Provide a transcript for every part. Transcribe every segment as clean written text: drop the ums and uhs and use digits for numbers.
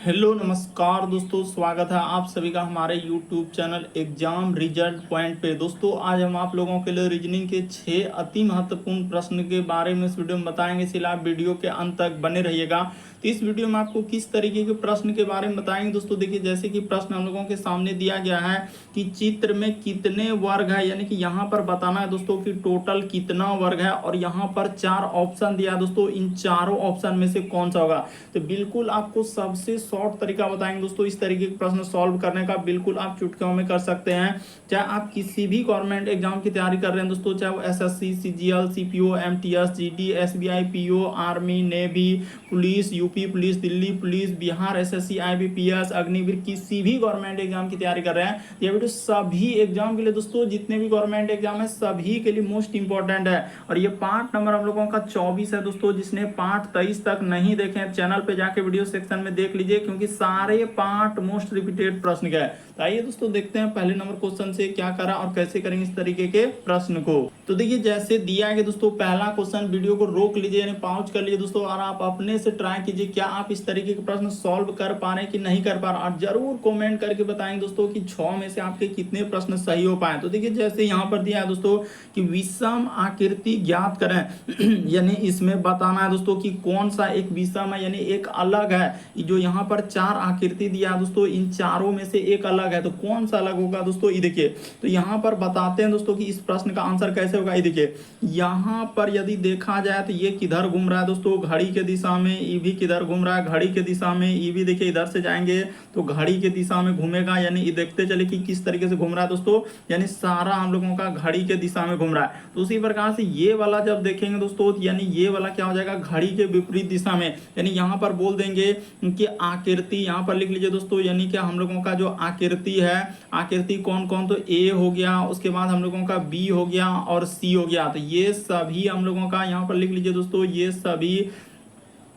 Hello नमस्कार दोस्तों, स्वागत है आप सभी का हमारे YouTube channel exam result point पे। दोस्तों आज हम आप लोगों के लिए रीजनिंग के 6 अति महत्वपूर्ण प्रश्न के बारे में इस वीडियो में बताएंगे, इसलिए आप वीडियो के अंत तक बने रहिएगा। तो इस वीडियो में आपको किस तरीके के प्रश्न के बारे में बताएंगे दोस्तों। देखिए, जैसे कि प्रश्न हम लोगों के सामने दिया गया है कि चित्र में कितने वर्ग है, यानी कि यहाँ पर बताना है दोस्तों कि टोटल कितना वर्ग है, और यहाँ पर 4 ऑप्शन दिया है दोस्तों, इन चारों ऑप्शन में से कौन सा होगा। तो बिल्कुल आपको सबसे शॉर्ट तरीका बताएंगे दोस्तों इस तरीके के प्रश्न सॉल्व करने का। बिल्कुल आप चुटकियों में कर सकते हैं, चाहे आप किसी भी गवर्नमेंट एग्जाम की तैयारी कर रहे हैं दोस्तों, चाहे वो SSC, CGL, CPO, MTS, GD, SBI, PO, army, navy, police, UP police, Delhi police, Bihar SSC, IBPS, Agniveer, किसी भी गवर्नमेंट एग्जाम की तैयारी कर रहे हैं। ये वीडियो सभी एग्जाम के लिए दोस्तों, जितने भी गवर्नमेंट एग्जाम है सभी के लिए मोस्ट इंपॉर्टेंट है। और ये पार्ट नंबर हम लोगों का 24 है दोस्तों। जिसने पार्ट 23 तक नहीं देखे चैनल पे जाके वीडियो सेक्शन में देख लीजिए, क्योंकि सारे पार्ट मोस्ट रिपीटेड प्रश्न के हैं। तो आइए दोस्तों देखते हैं पहले नंबर क्वेश्चन से क्या करा और कैसे करेंगे इस तरीके के प्रश्न को। तो देखिए, जैसे दिया है दोस्तों पहला क्वेश्चन, वीडियो को रोक लीजिए यानी पॉज कर लीजिए दोस्तों, और आप अपने से ट्राई कीजिए क्या आप इस तरीके के प्रश्न सॉल्व कर पा रहे हैं कि नहीं कर पा रहे, और जरूर कमेंट करके बताएंगे दोस्तों कि 6 में से आपके कितने प्रश्न सही हो पाए। तो देखिए, जैसे यहाँ पर दिया है दोस्तों कि विषम आकृति ज्ञात करें यानी इसमें बताना है दोस्तों कि कौन सा एक विषम है, यानी एक अलग है। जो यहाँ पर 4 आकृति दिया है दोस्तों, इन चारों में से एक अलग है, तो कौन सा अलग होगा दोस्तों। ये देखिए, तो यहाँ पर बताते हैं दोस्तों कि इस प्रश्न का आंसर कैसे होगा। ये देखिए, यहाँ पर यदि देखा जाए तो ये किधर घूम रहा है दोस्तों, घड़ी के दिशा में। ये भी किधर घूम रहा है, घड़ी के दिशा में। ये भी देखिए इधर से जाएंगे तो घड़ी के दिशा में घूमेगा, यानी ये देखते चले कि किस तरीके से घूम रहा है दोस्तों, यानी सारा हम लोगों का घड़ी के दिशा में घूम रहा है। तो उसी प्रकार से ये वाला जब देखेंगे दोस्तों, यानी ये वाला क्या हो जाएगा, घड़ी के विपरीत दिशा में। यानी यहाँ पर बोल देंगे कि आकृति, यहाँ पर लिख लीजिए दोस्तों, यानी कि हम लोगों का जो आकृति है, आकृति कौन कौन, तो ए हो गया, उसके बाद हम लोगों का बी हो गया और सी हो गया। तो ये सभी हम लोगों का यहाँ पर लिख लीजिए दोस्तों, ये सभी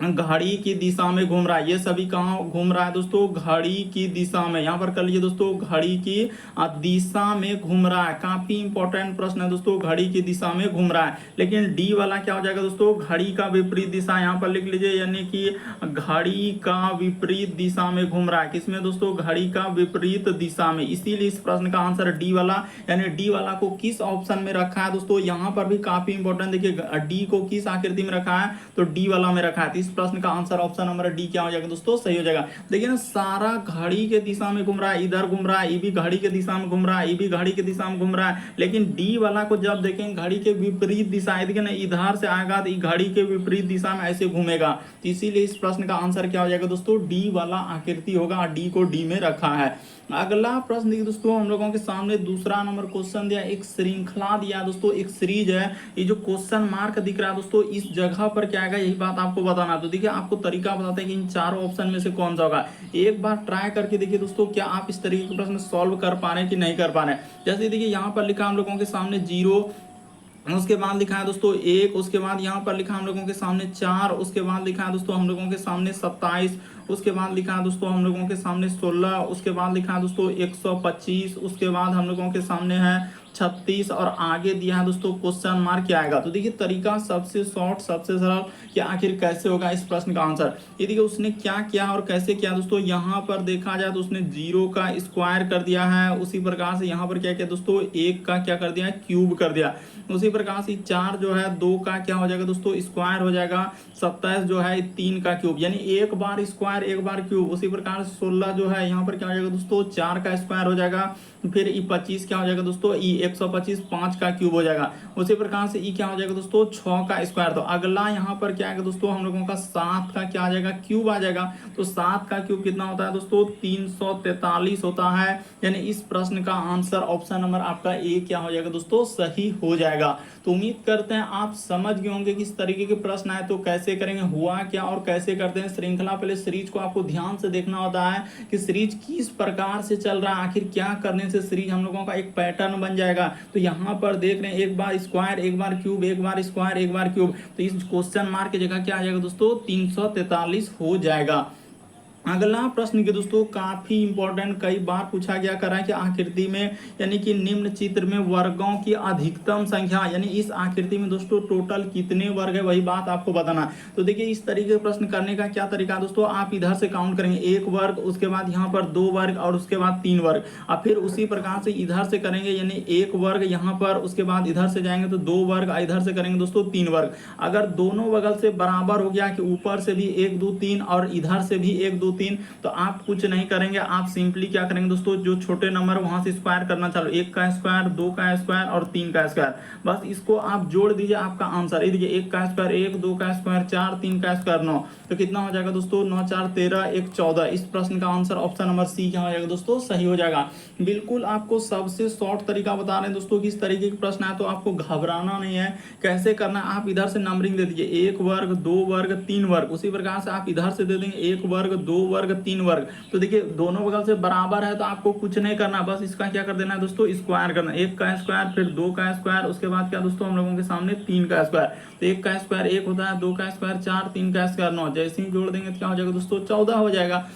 घड़ी की दिशा में घूम रहा है। ये सभी कहाँ घूम रहा है दोस्तों, घड़ी की दिशा में। यहाँ पर कर लीजिए दोस्तों, घड़ी की दिशा में घूम रहा है। काफी इंपॉर्टेंट प्रश्न है दोस्तों, घड़ी की दिशा में घूम रहा है। लेकिन डी वाला क्या हो जाएगा दोस्तों, घड़ी का विपरीत दिशा। यहाँ पर लिख लीजिए, यानी कि घड़ी का विपरीत दिशा में घूम रहा है। किसमें दोस्तों, घड़ी का विपरीत दिशा में। इसीलिए इस प्रश्न का आंसर डी वाला, यानी डी वाला को किस ऑप्शन में रखा है दोस्तों, यहाँ पर भी काफी इंपॉर्टेंट। देखिए, डी को किस आकृति में रखा है, तो डी वाला में रखा है। इस प्रश्न का आंसर ऑप्शन नंबर डी क्या हो जाएगा दोस्तों, सही हो जाएगा। देखिए ना, सारा घड़ी के दिशा में घूम रहा है, इधर घूम रहा है, ये भी घड़ी के दिशा में घूम रहा है, ये भी घड़ी के दिशा में घूम रहा है। लेकिन डी वाला को जब देखेंगे घड़ी के विपरीत दिशा, देखिए ना, इधर से आएगा तो घड़ी के विपरीत दिशा में ऐसे घूमेगा। तो इसीलिए इस प्रश्न का आंसर क्या हो जाएगा दोस्तों, डी वाला आकृति होगा। डी को डी में रखा है। अगला प्रश्न देखिए दोस्तों, हम लोगों के सामने दूसरा नंबर क्वेश्चन दिया, एक श्रृंखला दिया दोस्तों, एक सीरीज है। ये जो क्वेश्चन मार्क दिख रहा है दोस्तों, इस जगह पर क्या आएगा, यही बात आपको बताना। तो देखिए, आपको तरीका बताते हैं कि इन चारों ऑप्शन में से कौन सा होगा। एक बार ट्राई करके देखिए दोस्तों, क्या आप इस तरीके के प्रश्न सॉल्व कर पा रहे हैं कि नहीं कर पा रहे हैं। जैसे देखिए, यहाँ पर लिखा हम लोगों के सामने 0, उसके बाद लिखा है दोस्तों 1, उसके बाद यहाँ पर लिखा हम लोगों के सामने 4, उसके बाद लिखा है दोस्तों हम लोगों के सामने 27, उसके बाद लिखा है दोस्तों हम लोगों के सामने 16, उसके बाद लिखा है दोस्तों 125, उसके बाद हम लोगों के सामने है 36, और आगे दिया है दोस्तों क्वेश्चन मार्क क्या आएगा। तो देखिए, तरीका सबसे शॉर्ट, सबसे सरल कि आखिर कैसे होगा इस प्रश्न का आंसर। ये देखिए, उसने क्या किया और कैसे किया दोस्तों। यहाँ पर देखा जाए तो उसने 0 का स्क्वायर कर दिया है। उसी प्रकार से यहाँ पर क्या किया दोस्तों, 1 का क्या कर दिया, क्यूब कर दिया। उसी प्रकार से 4 जो है 2 का क्या हो जाएगा दोस्तों, स्क्वायर हो जाएगा। 27 जो है 3 का क्यूब, यानी एक बार स्क्वायर एक बार क्यूब। उसी प्रकार से 16 जो है यहाँ पर क्या हो जाएगा दोस्तों, 4 का स्क्वायर हो जाएगा। फिर 25 क्या हो जाएगा दोस्तों, 125 5 का क्यूब हो जाएगा। उसी प्रकार से क्या हो जाएगा दोस्तों, 6 का स्क्वायर। तो अगला यहाँ पर क्या आएगा दोस्तों, हम लोगों का 7 का क्या आ जाएगा, क्यूब आ जाएगा। तो 7 का क्यूब कितना होता है दोस्तों, 343 होता है। यानी इस प्रश्न का आंसर ऑप्शन नंबर आपका ए क्या हो जाएगा दोस्तों, सही हो जाएगा। तो उम्मीद करते हैं आप समझ गए होंगे किस तरीके के प्रश्न आए तो कैसे करेंगे, हुआ क्या और कैसे करते हैं। श्रृंखला पहले सीरीज को आपको ध्यान से देखना होता है कि सीरीज किस प्रकार से चल रहा है, आखिर क्या करने से सीरीज हम लोगों का एक पैटर्न बन जाएगा। तो यहाँ पर देख रहे हैं, एक बार स्क्वायर एक बार क्यूब, एक बार स्क्वायर एक बार क्यूब। तो इस क्वेश्चन मार्क की जगह क्या आ जाएगा दोस्तों, 343 हो जाएगा। अगला प्रश्न के दोस्तों काफी इंपॉर्टेंट, कई बार पूछा गया करा कि आकृति में यानी कि निम्न चित्र में वर्गों की अधिकतम संख्या, यानी इस आकृति में दोस्तों टोटल कितने वर्ग है वही बात आपको बताना है। तो देखिए इस तरीके के प्रश्न करने का क्या तरीका दोस्तों, आप इधर से काउंट करेंगे 1 वर्ग, उसके बाद यहाँ पर 2 वर्ग और उसके बाद 3 वर्ग, और फिर उसी प्रकार से इधर से करेंगे यानी 1 वर्ग यहाँ पर, उसके बाद इधर से जाएंगे तो 2 वर्ग, इधर से करेंगे दोस्तों 3 वर्ग। अगर दोनों बगल से बराबर हो गया कि ऊपर से भी 1 2 3 और इधर से भी 1 2 3, तो आप कुछ नहीं करेंगे, आप सिंपली क्या करेंगे दोस्तों, जो छोटे नंबर वहां से स्क्वायर करना चालू, 1 का स्क्वायर, 2 का स्क्वायर और 3 का स्क्वायर, बस इसको आप जोड़ दीजिए, आपका आंसर ये देखिए 1 का स्क्वायर 1, 2 का स्क्वायर 4, 3 का स्क्वायर 9, तो कितना हो जाएगा दोस्तों 9 4 13 1 14। इस प्रश्न का आंसर ऑप्शन नंबर सी क्या हो जाएगा दोस्तों, सही हो जाएगा। बिल्कुल आपको सबसे शॉर्ट तरीका बता रहे हैं दोस्तों कि इस तरीके के प्रश्न है तो आपको घबराना नहीं है। कैसे करना है, आप इधर से नंबरिंग दे दीजिए 1 वर्ग 2 वर्ग 3 वर्ग, उसी प्रकार से आप इधर से दे देंगे 1 वर्ग 2 वर्ग 3 वर्ग। तो देखिए दोनों बगल से बराबर है तो आपको कुछ नहीं करना, बस इसका क्या कर देना है दोस्तों, स्क्वायर करना, 1 का स्क्वायर फिर 2 का स्क्वायर, उसके बाद क्या दोस्तों हम लोगों के सामने 3 का स्क्वायर, तो 1 का स्क्वायर 1 होता है, 2 का स्क्वायर 4, 3 का स्क्वायर 9, जैसे ही जोड़ देंगे तो क्या हो जाएगा दोस्तों 14 हो जाएगा।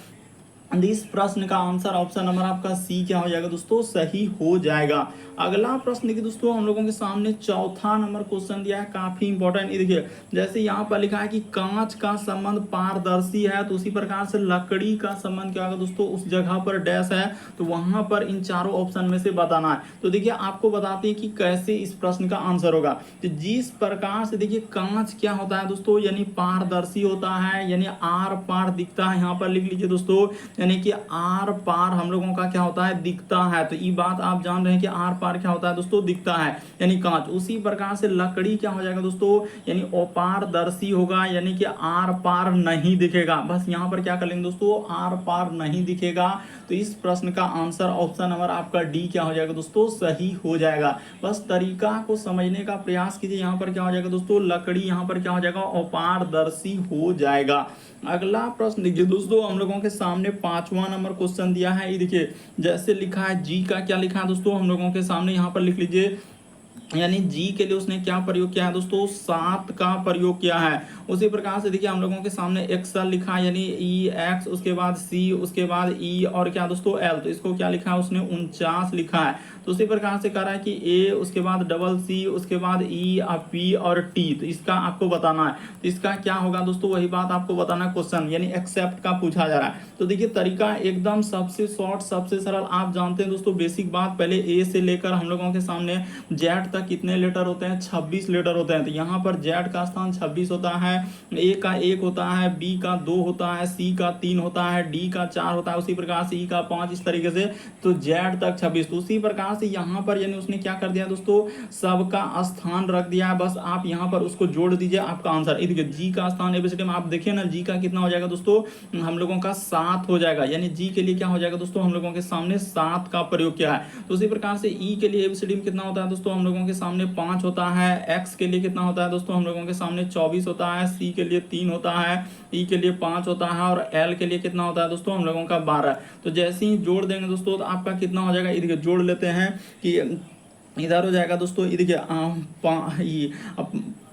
इस प्रश्न का आंसर ऑप्शन नंबर आपका सी क्या हो जाएगा दोस्तों, सही हो जाएगा। अगला प्रश्न देखिए दोस्तों हम लोगों के सामने चौथा नंबर क्वेश्चन दिया है, काफी इंपॉर्टेंट। ये देखिए जैसे यहाँ पर लिखा है कि कांच का संबंध पारदर्शी है, तो उसी प्रकार से लकड़ी का संबंध क्या होगा दोस्तों, उस जगह पर डैश है, तो वहां पर इन चारों ऑप्शन में से बताना है। तो देखिए आपको बताते हैं कि कैसे इस प्रश्न का आंसर होगा। तो जिस प्रकार से देखिए कांच क्या होता है दोस्तों, यानी पारदर्शी होता है, यानी आर पार दिखता है, यहाँ पर लिख लीजिए दोस्तों, यानी कि आर पार हम लोगों का क्या होता है, दिखता है। तो ये बात आप जान रहे हैं कि आर पार क्या होता है दोस्तों, दिखता है, यानी कांच। उसी प्रकार से लकड़ी क्या हो जाएगा दोस्तों, यानी अपारदर्शी होगा, यानी कि आर पार नहीं दिखेगा। बस यहाँ पर क्या कर लेंगे दोस्तों, आर पार नहीं दिखेगा। तो इस प्रश्न का आंसर ऑप्शन नंबर आपका डी क्या हो जाएगा दोस्तों, सही हो जाएगा। बस तरीका को समझने का प्रयास कीजिए। यहाँ पर क्या हो जाएगा दोस्तों, लकड़ी यहाँ पर क्या हो जाएगा, अपारदर्शी हो जाएगा। अगला प्रश्न देखिए दोस्तों हम लोगों के सामने 5वां नंबर क्वेश्चन दिया है। ये देखिए जैसे लिखा है जी का क्या लिखा है दोस्तों, हम लोगों के सामने यहाँ पर लिख लीजिए, यानी जी के लिए उसने क्या प्रयोग किया है दोस्तों, 7 का प्रयोग किया है। उसी प्रकार से देखिए हम लोगों के सामने एक्सल लिखा है, यानी ई एक्स, उसके बाद सी, उसके बाद ई और क्या दोस्तों एल, तो इसको क्या लिखा है उसने 49 लिखा है। तो उसी प्रकार से कह रहा है कि ए, उसके बाद डबल सी, उसके बाद ई पी और टी, तो इसका आपको बताना है। तो इसका क्या होगा दोस्तों, वही बात आपको बताना है, क्वेश्चन यानी एक्सेप्ट का पूछा जा रहा है। तो देखिए तरीका एकदम सबसे शॉर्ट सबसे सरल, आप जानते हैं दोस्तों बेसिक बात, पहले ए से लेकर हम लोगों के सामने जेड तक कितने लेटर होते हैं, 26 लेटर होते हैं। तो यहाँ पर जेड का स्थान 26 होता है, ए का 1 होता है, बी का 2 होता है, सी का 3 होता है, डी का 4 होता है, उसी प्रकार से ई का 5, इस तरीके से तो जेड तक 26। तो उसी प्रकार से यहाँ पर यानी उसने क्या कर दिया दोस्तों, सबका स्थान रख दिया है, बस आप यहाँ पर उसको जोड़ दीजिए, आपका आंसर। देखिए जी का स्थान एबीसीडी में आप देखिए ना, जी का कितना हो जाएगा दोस्तों, हम लोगों का 7 हो जाएगा, यानी जी के लिए क्या हो जाएगा दोस्तों, हम लोगों के सामने 7 का प्रयोग किया है। तो उसी प्रकार से ई के लिए एबीसीडी में कितना होता है दोस्तों, हम लोगों के सामने 5 होता है, एक्स के लिए कितना होता है दोस्तों, हम लोगों के सामने 24 होता है, सी के लिए 3 होता है, ई के लिए 5 होता है और एल के लिए कितना होता है दोस्तों, हम लोगों का 12। तो जैसे ही जोड़ देंगे दोस्तों तो आपका कितना हो जाएगा, इधर जोड़ लेते हैं कि इधर हो जाएगा दोस्तों, ये देखिए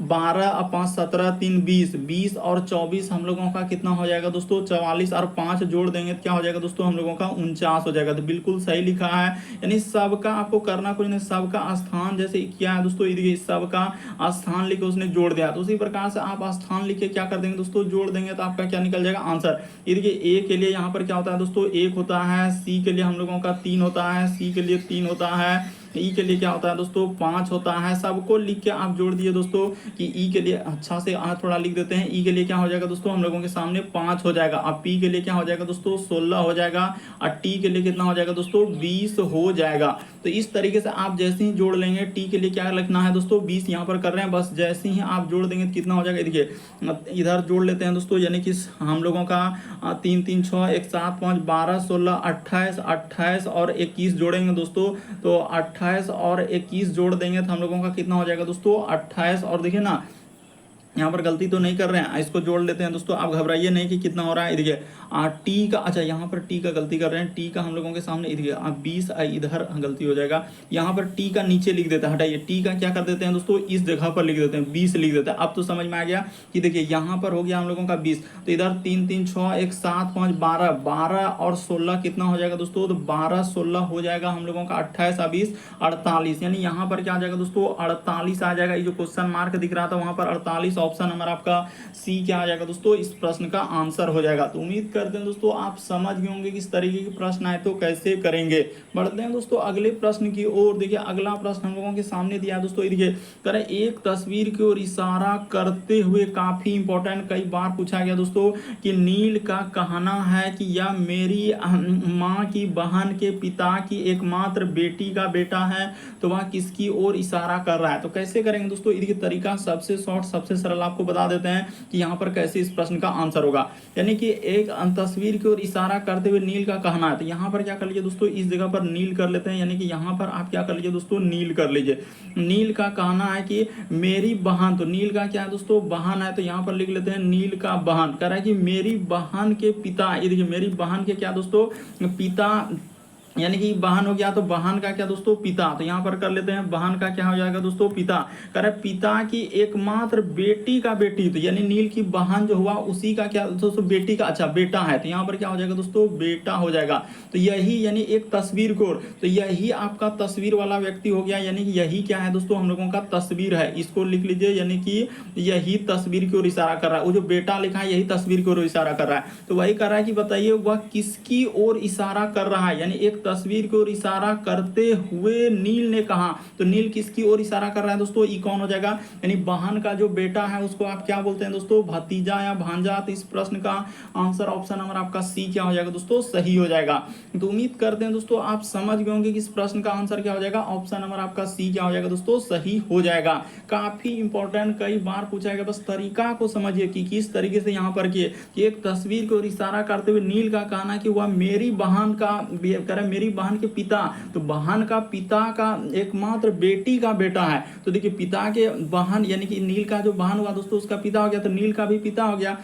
12 और 5 17 3 20, 20 और 24 हम लोगों का कितना हो जाएगा दोस्तों, 44 और 5 जोड़ देंगे तो क्या हो जाएगा दोस्तों, हम लोगों का 49 हो जाएगा। तो बिल्कुल सही लिखा है, यानी सबका आपको करना कुछ नहीं, सबका स्थान जैसे क्या है दोस्तों, देखिए सबका स्थान लिखे उसने जोड़ दिया। तो उसी प्रकार से आप स्थान लिखे क्या कर देंगे दोस्तों, जोड़ देंगे तो आपका क्या निकल जाएगा आंसर। ये देखिए ए के लिए यहाँ पर क्या होता है दोस्तों, 1 होता है, सी के लिए हम लोगों का 3 होता है, सी के लिए 3 होता है, ई के लिए क्या होता है दोस्तों 5 होता है। सबको लिख के आप जोड़ दिए दोस्तों कि ई के लिए अच्छा से थोड़ा लिख देते हैं, ई के लिए क्या हो जाएगा दोस्तों, हम लोगों के सामने 5 हो जाएगा। अब पी के लिए क्या हो जाएगा दोस्तों 16 हो जाएगा, और टी के लिए कितना हो जाएगा दोस्तों 20 हो जाएगा। तो इस तरीके से आप जैसे ही जोड़ लेंगे, टी के लिए क्या लिखना है दोस्तों 20 यहाँ पर कर रहे हैं, बस जैसे ही आप जोड़ देंगे तो कितना हो जाएगा, देखिए इधर जोड़ लेते हैं दोस्तों, यानी कि हम लोगों का 3 3 6 1 7 5 12 16 28 28 और 21 जोड़ेंगे दोस्तों, तो 28 और 21 जोड़ देंगे तो हम लोगों का कितना हो जाएगा दोस्तों 28। और देखिए ना यहाँ पर गलती तो नहीं कर रहे हैं, इसको जोड़ लेते हैं दोस्तों, आप घबराइए नहीं कि कितना हो रहा है। देखिए टी का, अच्छा यहाँ पर टी का गलती कर रहे हैं, टी का हम लोगों के सामने इधर 20 इधर गलती हो जाएगा, यहाँ पर टी का नीचे लिख देते हैं, हटाइए टी का क्या कर देते हैं दोस्तों, इस जगह पर लिख देते हैं 20 लिख देते हैं। अब तो समझ में आ गया कि देखिए यहाँ पर हो गया हम लोगों का 20, तो इधर 3 3 6 1 7 5 12, 12 और 16 कितना हो जाएगा दोस्तों, तो 12 16 हो जाएगा हम लोगों का 28 20 48, यानी यहाँ पर क्या आ जाएगा दोस्तों 48 आ जाएगा। ये जो क्वेश्चन मार्क दिख रहा था वहां पर 48, ऑप्शन नंबर आपका सी क्या आ जाएगा दोस्तों, इस प्रश्न का आंसर हो जाएगा। तो उम्मीद करते हैं दोस्तों आप समझ गए होंगे किस तरीके के प्रश्न आए तो कैसे करेंगे। बढ़ते हैं दोस्तों अगले प्रश्न की ओर। देखिए अगला प्रश्न हम लोगों के सामने दिया है दोस्तों, देखिए करें एक तस्वीर की ओर इशारा करते हुए, काफी इंपॉर्टेंट, कई बार पूछा गया दोस्तों कि नील का कहना है कि यह मेरी माँ की बहन के पिता की एकमात्र बेटी का बेटा है, तो वह किसकी ओर इशारा कर रहा है। तो कैसे करेंगे दोस्तों, इसका तरीका सबसे शॉर्ट सबसे सरल आपको बता देते हैं कि यहाँ पर कैसे इस प्रश्न का आंसर होगा। यानी कि एक तस्वीर की ओर इशारा करते हुए नील का कहना है, तो यहाँ पर क्या कर लीजिए दोस्तों, इस जगह पर नील कर लेते हैं, यानी कि यहाँ पर आप क्या कर लीजिए दोस्तों, नील कर लीजिए। नील का कहना है कि मेरी बहन, तो नील का क्या है दोस्तों, बहन है, तो यहाँ पर लिख लेते हैं नील का बहन, कह रहा है कि मेरी बहन के पिता, ये देखिए मेरी बहन के क्या दोस्तों, पिता, यानी कि बहन हो गया तो बहन का क्या दोस्तों, पिता, तो यहाँ पर कर लेते हैं बहन का क्या हो जाएगा दोस्तों, पिता, कह रहे पिता की एकमात्र बेटी का बेटी, तो यानी नील की बहन जो हुआ उसी का क्या दोस्तों, बेटी का, अच्छा बेटा है, तो यहाँ पर क्या हो जाएगा दोस्तों, बेटा हो जाएगा। तो यही यानी एक तस्वीर को, तो यही आपका तस्वीर वाला व्यक्ति हो गया, यानी कि यही क्या है दोस्तों, हम लोगों का तस्वीर है, इसको लिख लीजिए, यानी कि यही तस्वीर की ओर इशारा कर रहा है। वो जो बेटा लिखा है यही तस्वीर की ओर इशारा कर रहा है, तो वही कर रहा है कि बताइए वह किसकी ओर इशारा कर रहा है, यानी एक तस्वीर की ओर इशारा करते हुए नील ने कहा, तो नील किसकी ओर इशारा कर रहा है दोस्तों, ई कौन हो जाएगा, यानी बहन का जो बेटा है उसको आप क्या बोलते हैं दोस्तों, भतीजा या भांजा। तो इस प्रश्न का आंसर ऑप्शन नंबर आपका सी क्या हो जाएगा दोस्तों, सही हो जाएगा। तो उम्मीद करते हैं दोस्तों आप समझ गए होंगे कि इस प्रश्न का आंसर क्या हो जाएगा, ऑप्शन नंबर आपका सी क्या हो जाएगा दोस्तों, सही हो जाएगा। काफी इंपॉर्टेंट, कई बार पूछा गया, बस तरीका को समझिए कि किस तरीके से यहाँ पर किए कि एक तस्वीर को इशारा करते हुए नील का कहना कि वह मेरी बहन का, मेरी बहन के पिता, तो बहन का पिता का एकमात्र बेटी का बेटा है, तो देखिए पिता के बहन, यानी कि नील का जो बहन हुआ दोस्तों उसका पिता हो गया, तो नील का भी पिता हो गया,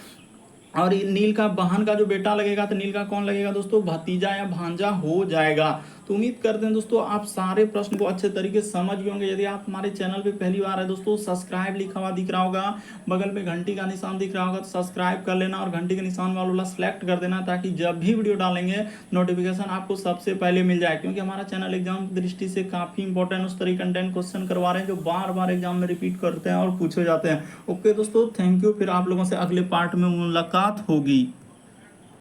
और नील का बहन का जो बेटा लगेगा तो नील का कौन लगेगा दोस्तों, भतीजा या भांजा हो जाएगा। तो उम्मीद करते हैं दोस्तों आप सारे प्रश्न को अच्छे तरीके से समझ गए होंगे। यदि आप हमारे चैनल पे पहली बार है दोस्तों, सब्सक्राइब लिखा हुआ दिख रहा होगा, बगल में घंटी का निशान दिख रहा होगा, तो सब्सक्राइब कर लेना और घंटी के निशान वाला सेलेक्ट कर देना, ताकि जब भी वीडियो डालेंगे नोटिफिकेशन आपको सबसे पहले मिल जाए, क्योंकि हमारा चैनल एग्जाम की दृष्टि से काफी इंपॉर्टेंट उस तरह कंटेंट क्वेश्चन करवा रहे हैं जो बार बार एग्जाम में रिपीट करते हैं और पूछे जाते हैं। ओके दोस्तों, थैंक यू, फिर आप लोगों से अगले पार्ट में मुलाकात होगी।